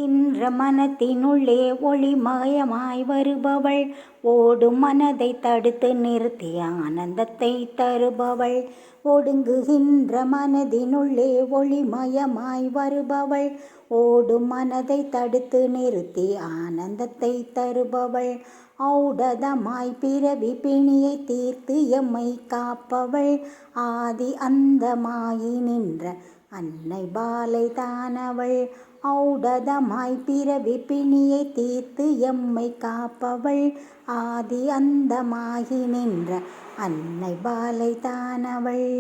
இன்ற மனத்தினுள்ளே ஒளிமயமாய் வருபவள், ஓடும் மனதை தடுத்து நிறுத்தி ஆனந்தத்தை தருபவள். ஒடுங்குகின்ற மனதினுள்ளே ஒளிமயமாய் வருபவள், ஓடும் மனதை தடுத்து நிறுத்தி ஆனந்தத்தை தருபவள். ஔடதமாய் பிறவி பிணியை தீர்த்து எம்மை காப்பவள், ஆதி அந்தமாகி நின்ற அன்னை பாலை தானவள். ஔடதமாய் பிறவி பிணியை தீர்த்து எம்மை காப்பவள், ஆதி அந்தமாகி நின்ற அன்னை பாலை தானவள்.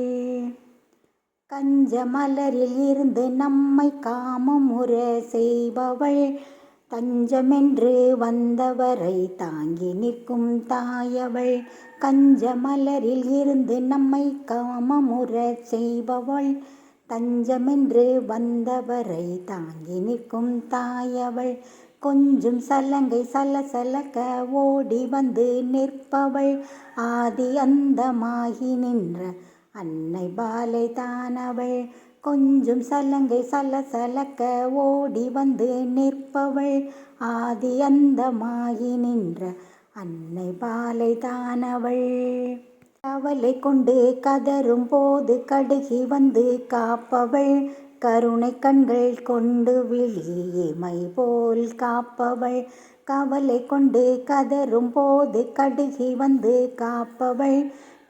கஞ்ச மலரில் இருந்து நம்மை காமமுற செய்பவள், தஞ்சமென்று வந்தவரை தாங்கி நிற்கும் தாயவள். கஞ்ச மலரில் இருந்து நம்மை காமமுற செய்பவள், தஞ்சமென்று வந்தவரை தாங்கி நிற்கும் தாயவள். கொஞ்சும் சலங்கை சலசலக்க ஓடி வந்து நிற்பவள், ஆதி அந்தமாகி நின்ற அன்னை பாலை தானவள். கொஞ்சும் சலங்கை சலசலக்க ஓடி வந்து நிற்பவள், ஆதி அந்தமாகி நின்ற அன்னை பாலை தானவள். கவலை கொண்டு கதரும் போது கடுகி வந்து காப்பவள், கருணை கண்கள் கொண்டு விழிமை போல் காப்பவள். கவலை கொண்டு கதரும் போது கடுகி வந்து காப்பவள்,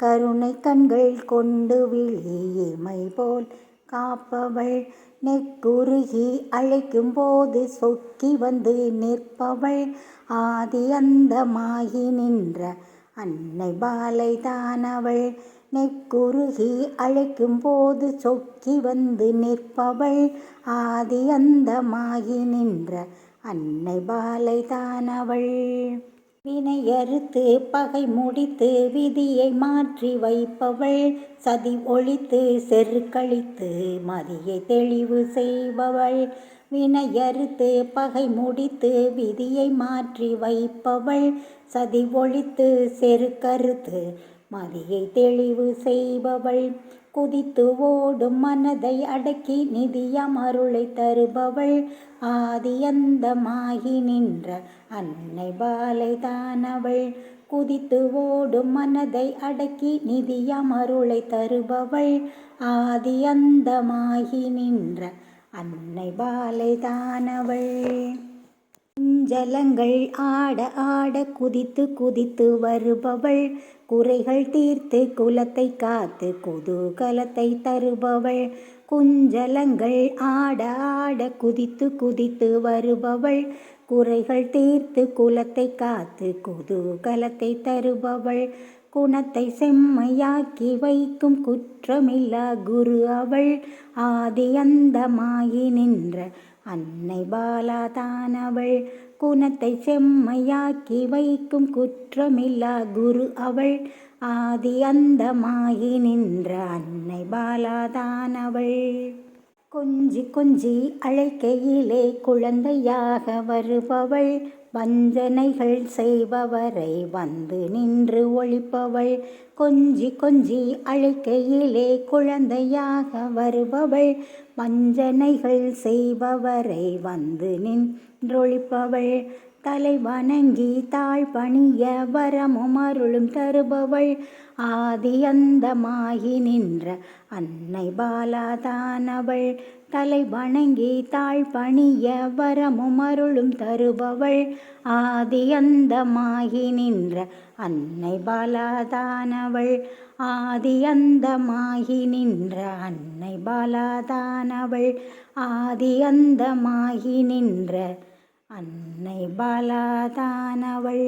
கருணை கண்கள் கொண்டு விழிமை போல் காப்பவள். நெக்குருகி அழைக்கும் போது சொக்கி வந்து நிற்பவள், ஆதி அந்தமாகி நின்ற அன்னை பாலை தானவள். நெக்குருகி அழைக்கும் போது சொக்கி வந்து நிற்பவள், ஆதி அந்தமாகி நின்ற அன்னை பாலை தானவள். வினையறுத்து பகை முடித்து விதியை மாற்றி வைப்பவள், சதி ஒழித்து செருக்கழித்து மதியை தெளிவு செய்பவள். வினையறுத்து பகை முடித்து விதியை மாற்றி வைப்பவள், சதி ஒழித்து செருக்கறுத்து மதியை தெளிவு செய்பவள். குதித்து ஓடும் மனதை அடக்கி நிதியம் அருளை தருபவள், ஆதி அந்தமாகி நின்ற அன்னை பாலை தானவள். குதித்து ஓடும் மனதை அடக்கி நிதியம் அருளை தருபவள், ஆதி அந்தமாகி நின்ற அன்னை பாலை தானவள். குஞ்சலங்கள் ஆட ஆட குதித்து குதித்து வருபவள், குறைகள் தீர்த்து குலத்தை காத்து குதூகலத்தை தருபவள். குஞ்சலங்கள் ஆட ஆட குதித்து குதித்து வருபவள், குறைகள் தீர்த்து குலத்தை காத்து குதூகலத்தை தருபவள். குணத்தை செம்மையாக்கி வைக்கும் குற்றமில்லா குரு அவள், ஆதி அந்தமாகி நின்ற அன்னை பாலா தானவள். குணத்தை செம்மையாக்கி வைக்கும் குற்றமில்லா குரு அவள், ஆதி அந்தமாகி நின்ற அன்னை பாலா தானவள். கொஞ்சி கொஞ்சி அழைக்கையிலே குழந்தையாக வருபவள், வஞ்சனைகள் செய்பவரை வந்து நின்று ஒழிப்பவள். கொஞ்சி கொஞ்சி அழைக்கையிலே குழந்தையாக வருபவள், வஞ்சனைகள் செய்பவரை வந்து நின்றொழிப்பவள். தலை வணங்கி தாழ் பணிய வரமும் அருளும் தருபவள், ஆதி அந்தமாகி நின்ற அன்னை பாலா தானவள். தலை வணங்கி தாழ் பணிய வரமும் அருளும் தருபவள், ஆதி அந்தமாகி நின்ற அன்னை பாலா தானவள். ஆதி அந்தமாகி நின்ற அன்னை பாலா தானவள், ஆதி அந்தமாகி நின்ற அன்னை பாலா தானவள்.